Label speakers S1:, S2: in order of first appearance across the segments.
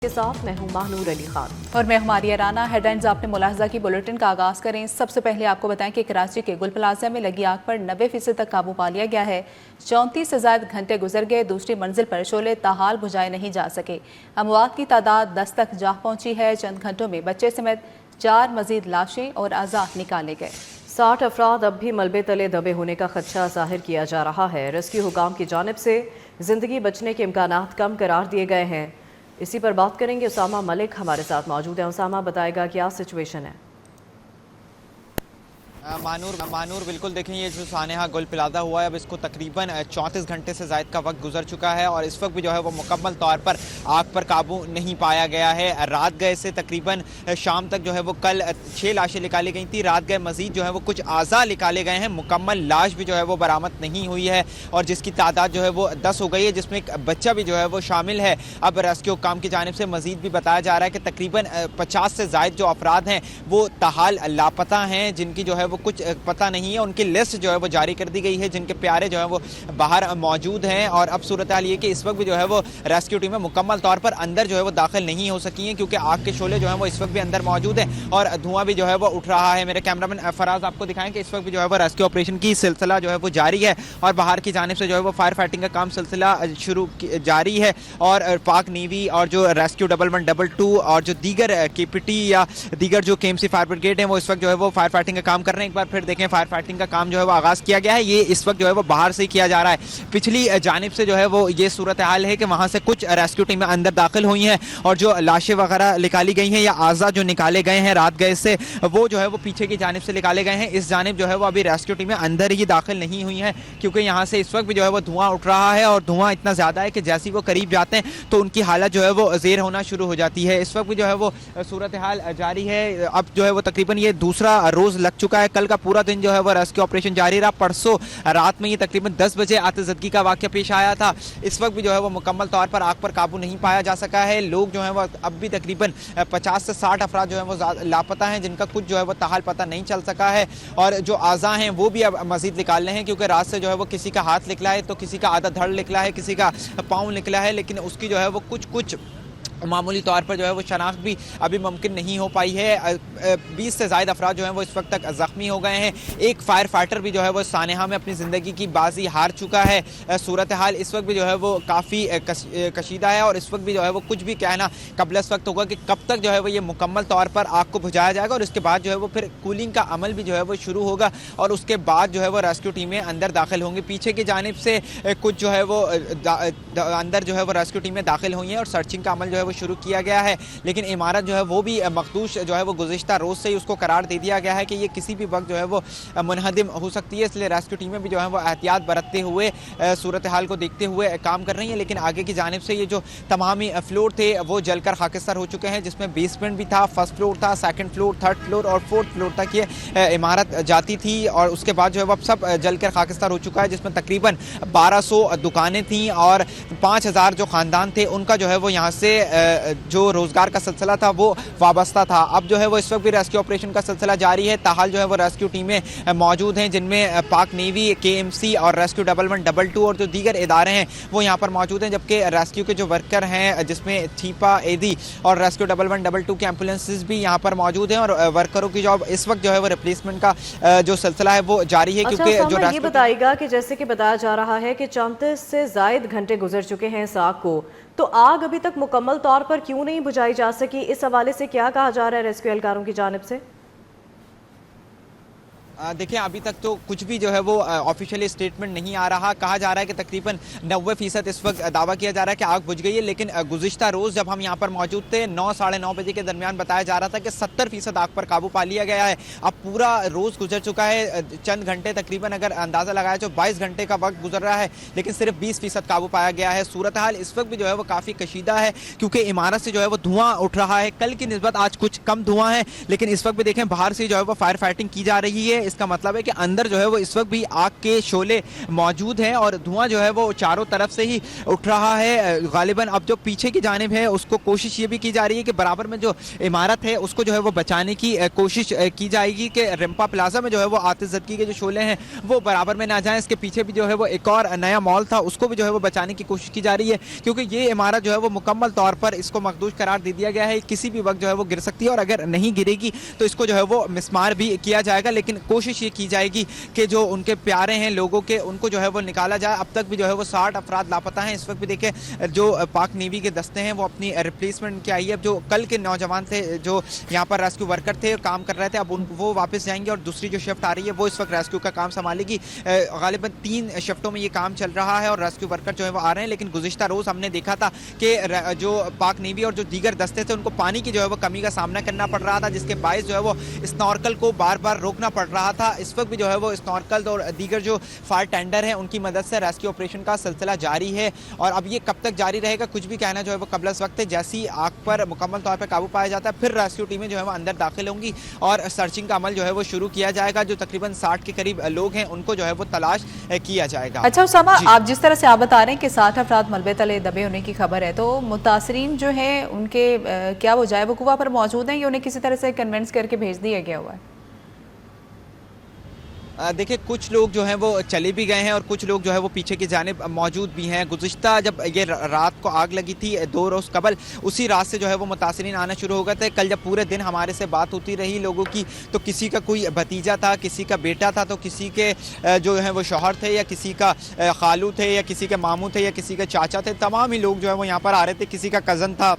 S1: के साथ मैं हूं महानूर अली खान
S2: और मैं हमारी राना। हेडलाइंस आपने मुलाहजा की। बुलेटिन का आगाज करें। सबसे पहले आपको बताएं कि कराची के गुल प्लाजा में लगी आग पर 90% तक काबू पा लिया गया है। 34 से ज्यादा घंटे गुजर गए, दूसरी मंजिल पर शोले ताहाल बुझाए नहीं जा सके। अमवात की तादाद 10 तक जा पहुंची है। चंद घंटों में बच्चे समेत 4 मजीद लाशें और अज़ा निकाले गए।
S1: 60 अफराद अब भी मलबे तले दबे होने का खदशा जाहिर किया जा रहा है। रेस्क्यू हुकाम की जानिब से जिंदगी बचने के इम्कानात कम करार दिए गए हैं। इसी पर बात करेंगे। उसामा मलिक हमारे साथ मौजूद है। उसामा, बताएगा क्या सिचुएशन है?
S3: मानूर बिल्कुल देखें, ये जो सानेहा गुल प्लाजा हुआ है अब इसको तकरीबन 34 घंटे से ज़ायद का वक्त गुजर चुका है और इस वक्त भी जो है वो मुकम्मल तौर पर आग पर काबू नहीं पाया गया है। रात गए से तकरीबन शाम तक जो है वो कल 6 लाशें निकाली गई थी। रात गए मजीद जो है वो कुछ आज़ा निकाले गए हैं। मुकम्मल लाश भी जो है वो बरामद नहीं हुई है और जिसकी तादाद जो है वो 10 हो गई है, जिसमें एक बच्चा भी जो है वो शामिल है। अब रेस्क्यू काम की जानिब से मजीद भी बताया जा रहा है कि तकरीबन 50 से ज़ायद जो अफराद हैं वो ताहाल लापता हैं, जिनकी जो है वो कुछ पता नहीं है। उनकी लिस्ट जो है वो जारी कर दी गई है, जिनके प्यारे जो है वो बाहर मौजूद हैं। और अब सूरत हाल ये कि इस वक्त भी जो है वो रेस्क्यू टीमें मुकम्मल तौर पर अंदर जो है वो दाखिल नहीं हो सकी हैं, क्योंकि आग के शोले जो है वो इस वक्त भी अंदर मौजूद हैं और धुआं भी जो है वो उठ रहा है। मेरे कैमरामैन फराज आपको दिखाएं कि इस वक्त भी जो है वो रेस्क्यू ऑपरेशन की सिलसिला जो है वो जारी है और बाहर की जानिब से जो है वो फायर फाइटिंग का काम सिलसिला जारी है। और पाक नेवी और जो रेस्क्यू 1112 और जो दीगर KPT या दीगर जो KMC फायर ब्रिगेड है वो इस वक्त जो है वो फायर फाइटिंग का काम कर रहे हैं। एक बार फिर देखें, फायर फाइटिंग का काम जो है वो आगाज़ किया गया है। ये इस वक्त जो है वो बाहर से ही किया जा रहा है। पिछली जानिब से जो है वो ये सूरत हाल है कि वहाँ से कुछ रेस्क्यू टीमें अंदर दाखिल हुई हैं और जो लाशें वगैरह निकाली गई हैं या आज़ा जो निकाले गए हैं रात गए से, वो जो है वो पीछे की जानिब से निकाले गए हैं। इस जानिब जो है वो अभी रेस्क्यू टीमें अंदर ही दाखिल नहीं हुई हैं, क्योंकि यहाँ से इस वक्त भी जो है वो धुआं उठ रहा है और धुआं इतना ज़्यादा है कि जैसे ही वो करीब जाते हैं तो उनकी हालत जो है वो ज़ेर होना शुरू हो जाती है। इस वक्त भी जो है वो सूरत हाल जारी है। अब जो है वो तकरीबन ये दूसरा रोज़ लग चुका है। कल का पूरा दिन जो है वो रेस्क्यू ऑपरेशन जारी रहा। परसों रात में ये तकरीबन 10 बजे आतिशबाजी का वाक़या पेश आया था। इस वक्त भी जो है वो मुकम्मल तौर पर आग पर काबू नहीं पाया जा सका है। लोग जो है वो अब भी तकरीबन 50 से 60 अफराद जो है वो लापता हैं, जिनका कुछ जो है वो ताहाल पता नहीं चल सका है। और जो आज़ा हैं वो भी अब मजीद निकालने हैं, क्योंकि रात से जो है वो किसी का हाथ निकला है तो किसी का आधा धड़ निकला है, किसी का पाँव निकला है, लेकिन उसकी जो है वो कुछ मामूली तौर पर जो है वो शनाख्त भी अभी मुमकिन नहीं हो पाई है। 20 से ज़ायद अफराद जो हैं वो इस वक्त तक ज़ख्मी हो गए हैं। एक फायर फाइटर भी जो है वो सानेहा में अपनी ज़िंदगी की बाजी हार चुका है। सूरत हाल इस वक्त भी जो है वो काफ़ी कशीदा है और इस वक्त भी जो है वो कुछ भी कहना कबल इस वक्त होगा कि कब तक जो है वो ये मुकम्मल तौर पर आग को बुझाया जाएगा और उसके बाद जो है वो फिर कूलिंग का अमल भी जो है वो शुरू होगा और उसके बाद जो है वो रेस्क्यू टीमें अंदर दाखिल होंगी। पीछे की जानिब से कुछ जो है वो अंदर जो है वो रेस्क्यू टीमें दाखिल हुई हैं और सर्चिंग का अमल जो है शुरू किया गया है, लेकिन इमारत जो है वो भी मखदूश जो है वो गुज़िश्ता रोज़ से ही उसको करार दे दिया गया है कि ये किसी भी वक्त जो है वो मुनहदिम हो सकती है। इसलिए रेस्क्यू टीमें भी जो है वो एहतियात बरतते हुए सूरत हाल को देखते हुए काम कर रही हैं। लेकिन आगे की जानिब से ये जो तमामी फ्लोर थे वो जलकर खाकिस्तार हो चुके हैं, जिसमें बेसमेंट भी था, फर्स्ट फ्लोर था, सेकेंड फ्लोर, थर्ड फ्लोर और फोर्थ फ्लोर तक ये इमारत जाती थी और उसके बाद जो है वो अब सब जलकर खाकिस्तार हो चुका है, जिसमें तकरीबन 1200 दुकानें थीं और 5000 जो ख़ानदान थे उनका जो है वो यहाँ से जो रोज़गार का सिलसिला था वो वाबस्ता था। अब जो है वो इस वक्त भी रेस्क्यू ऑपरेशन का सिलसिला जारी है। ताहाल जो है वो रेस्क्यू टीमें मौजूद हैं, जिनमें पाक नेवी, KMC और रेस्क्यू 1112 और जो दीगर इदारे हैं वो यहाँ पर मौजूद हैं, जबकि रेस्क्यू के जो वर्कर हैं जिसमें थीपा, एदी और रेस्क्यू 1112 के एम्बुलेंसेज भी यहाँ पर मौजूद हैं और वर्करों की जो इस वक्त जो है वो रिप्लेसमेंट का जो सिलसिला है वो जारी है। क्योंकि जो
S1: ये बताएगा कि जैसे कि बताया जा रहा है कि 34 से ज़ायद घंटे गुजर चुके हैं इस आग को, तो आग अभी तक मुकम्मल तौर पर क्यों नहीं बुझाई जा सकी? इस हवाले से क्या कहा जा रहा है रेस्क्यू एहलकारों की जानिब से?
S3: देखिए, अभी तक तो कुछ भी जो है वो ऑफिशियली स्टेटमेंट नहीं आ रहा। कहा जा रहा है कि तकरीबन 90% इस वक्त दावा किया जा रहा है कि आग बुझ गई है, लेकिन गुज़िश्ता रोज़ जब हम यहाँ पर मौजूद थे 9 साढ़े 9 बजे के दरमियान बताया जा रहा था कि 70% आग पर काबू पा लिया गया है। अब पूरा रोज़ गुजर चुका है, चंद घंटे तकरीबन अगर अंदाज़ा लगाया तो 22 घंटे का वक्त गुजर रहा है, लेकिन सिर्फ 20% काबू पाया गया है। सूरत हाल इस वक्त भी जो है वो काफ़ी कशीदा है, क्योंकि इमारत से जो है वो धुआं उठ रहा है। कल की निस्बत आज कुछ कम धुआं है, लेकिन इस वक्त भी देखें बाहर से जो है वो फायर फाइटिंग की जा रही है। इसका मतलब है कि अंदर जो है वो इस वक्त भी आग के शोले मौजूद हैं और धुआं जो है वो चारों तरफ से ही उठ रहा है। गालिबन अब जो पीछे की जानिब है उसको कोशिश ये भी की जा रही है कि बराबर में जो इमारत है उसको जो है वो बचाने की कोशिश की जाएगी कि रिम्पा प्लाजा में जो है वो आतिशज़दगी के जो शोले हैं वो बराबर में ना जाएं। इसके पीछे भी जो है वो एक और नया मॉल था, उसको भी जो है वो बचाने की कोशिश की जा रही है, क्योंकि ये इमारत जो है वो मुकम्मल तौर पर इसको मखदूश करार दे दिया गया है। किसी भी वक्त जो है वो गिर सकती है और अगर नहीं गिरेगी तो इसको जो है वो मिसमार भी किया जाएगा। लेकिन कोशिश ये की जाएगी कि जो उनके प्यारे हैं लोगों के, उनको जो है वो निकाला जाए। अब तक भी जो है वो 60 अफराद लापता हैं। इस वक्त भी देखिए जो पाक नेवी के दस्ते हैं वो अपनी रिप्लेसमेंट की आई है। जो कल के नौजवान थे जो यहाँ पर रेस्क्यू वर्कर थे, काम कर रहे थे, अब वो वापस जाएंगे और दूसरी जो शिफ्ट आ रही है वो इस वक्त रेस्क्यू का काम संभालेगी। गालिबन 3 शिफ्टों में ये काम चल रहा है और रेस्क्यू वर्कर जो है वो आ रहे हैं। लेकिन गुज़िश्ता रोज़ हमने देखा था कि जो पाक नेवी और जो दीगर दस्ते थे उनको पानी की जो है वो कमी का सामना करना पड़ रहा था, जिसके बायस जो है वो स्नॉर्कल को बार बार रोकना पड़ रहा था। इस वक्त भी जो है वो स्नॉर्कल और दीगर जो फायर टेंडर हैं उनकी मदद से रेस्क्यू ऑपरेशन का सिलसिला जारी है और अब ये कब तक जारी रहेगा कुछ भी कहना जो है वो कबल वक्त है। जैसी आग पर मुकम्मल तौर पर काबू पाया जाता है फिर रेस्क्यू टीमें जो है वो अंदर दाखिल होंगी और सर्चिंग का अमल जो है वो शुरू किया जाएगा। जो तकरीबन 60 के करीब लोग हैं उनको जो है वो तलाश किया जाएगा।
S2: अच्छा उसामा, आप जिस तरह से आप बता रहे हैं कि 60 अफराद मलबे तले दबे होने की खबर है, तो मुतासरीन जो है उनके क्या वो जाए वकूफ़ा पर मौजूद हैं या उन्हें किसी तरह से कन्विंस करके भेज दिया गया हुआ है?
S3: देखिए कुछ लोग जो हैं वो चले भी गए हैं और कुछ लोग जो है वो पीछे की जानिब मौजूद भी हैं। गुज़िश्ता जब ये रात को आग लगी थी 2 रोज़ कबल, उसी रात से जो है वो मुतासरीन आना शुरू हो गए थे। कल जब पूरे दिन हमारे से बात होती रही लोगों की, तो किसी का कोई भतीजा था, किसी का बेटा था, तो किसी के जो है वो शौहर थे या किसी का खालू थे या किसी के मामू थे या किसी के चाचा थे, तमाम ही लोग जो है वो यहाँ पर आ रहे थे। किसी का कज़न था,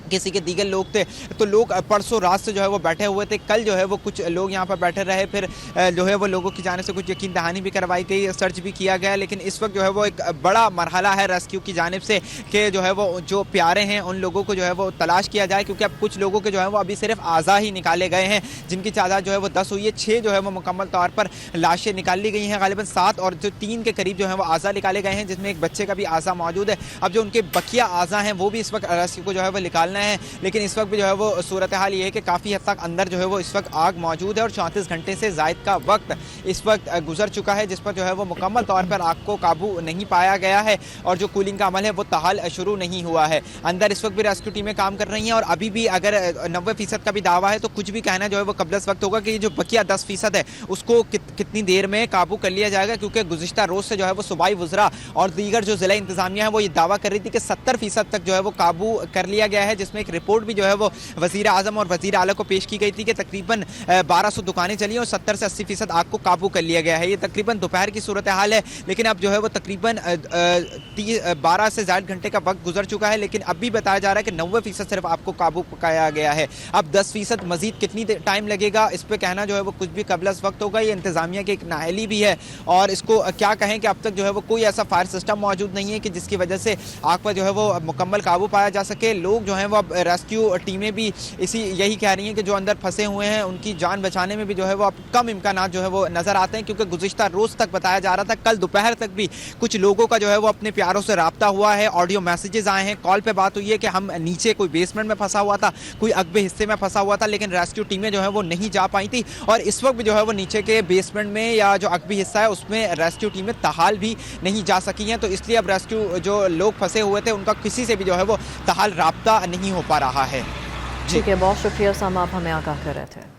S3: किसी के दीगर लोग थे, तो लोग परसों रात से जो है वो बैठे हुए थे। कल जो है वो कुछ लोग यहाँ पर बैठे रहे, फिर जो है वो लोगों की जाने से कुछ यकीन दहानी भी करवाई गई, सर्च भी किया गया। लेकिन इस वक्त जो है वो एक बड़ा मरहला है रेस्क्यू की जानिब से कि जो है वो जो प्यारे हैं उन लोगों को जो है वो तलाश किया जाए, क्योंकि अब कुछ लोगों के जो है वो अभी सिर्फ आज़ा ही निकाले गए हैं, जिनकी तादाद जो है वो 10 हुई है। 6 जो है वो मुकम्मल तौर पर लाशें निकाल ली गई हैं गालिबन 7, और जो 3 के करीब जो है वो आज़ा निकाले गए हैं, जिसमें एक बच्चे का भी आज़ा मौजूद है। अब जो उनके बकिया आज़ा हैं वो भी इस वक्त रेस्क्यू को जो है वो निकालना है। लेकिन इस वक्त भी जो है वो सूरत हाल ये है कि काफ़ी हद तक अंदर जो है वो इस वक्त आग मौजूद है और 34 घंटे से ज़ायद का वक्त इस वक्त गुजर चुका है, जिस पर जो है वो मुकम्मल तौर पर आग को काबू नहीं पाया गया है और जो कूलिंग का अमल है वो ताहाल शुरू नहीं हुआ है। अंदर इस वक्त भी रेस्क्यू टीमें काम कर रही हैं और अभी भी अगर 90% का भी दावा है तो कुछ भी कहना जो है वो कबल वक्त होगा कि जो बकिया 10% है उसको कितनी देर में काबू कर लिया जाएगा, क्योंकि गुज़िश्ता रोज़ से जो है वो सूबाई वज़रा और दीगर जो ज़िला इंतज़ामिया है वो ये दावा कर रही थी कि 70% तक जो है वो काबू कर लिया गया है, जिसमें एक रिपोर्ट भी जो है वो वज़ीर आज़म और वज़ीर आला को पेश की गई थी कि तकरीबन 1200 दुकानें चली और 70 से 80% आग को काबू कर लिया गया है। ये तकरीबन दोपहर की सूरत हाल है, लेकिन अब जो है वो तकरीबन 12 से ज़्यादा घंटे का वक्त गुजर चुका है, लेकिन अब भी बताया जा रहा है कि 90% सिर्फ आग को काबू पाया गया है। अब 10% मजीद कितनी टाइम लगेगा इस पर कहना जो है वो कुछ भी कबल वक्त होगा। ये इंतज़ामिया की एक नाअहली भी है और इसको क्या कहें कि अब तक जो है वो कोई ऐसा फायर सिस्टम मौजूद नहीं है कि जिसकी वजह से आग पर जो है वो मुकम्मल काबू पाया जा सके। लोग जो हैं वो अब रेस्क्यू टीमें भी यही कह रही हैं कि जो अंदर फंसे हुए हैं उनकी जान बचाने में भी जो है वो अब कम इम्कानात जो है वो नज़र आते हैं, क्योंकि गुज़िश्ता रोज़ तक बताया जा रहा था, कल दोपहर तक भी कुछ लोगों का जो है वो अपने प्यारों से रब्ता हुआ है, ऑडियो मैसेजेस आए हैं, कॉल पे बात हुई है कि हम नीचे कोई बेसमेंट में फंसा हुआ था, कोई अगबे हिस्से में फंसा हुआ था, लेकिन रेस्क्यू टीमें जो है वो नहीं जा पाई थी और इस वक्त भी जो है वो नीचे के बेसमेंट में या जो अगबी हिस्सा है उसमें रेस्क्यू टीमें ताहाल भी नहीं जा सकी हैं। तो इसलिए अब रेस्क्यू जो लोग फंसे हुए थे उनका किसी से भी जो है वो ताहाल रब्ता नहीं हो पा रहा है।
S1: ठीक है, बहुत शुक्रिया सामा, आप हमें आगाह कर रहे थे।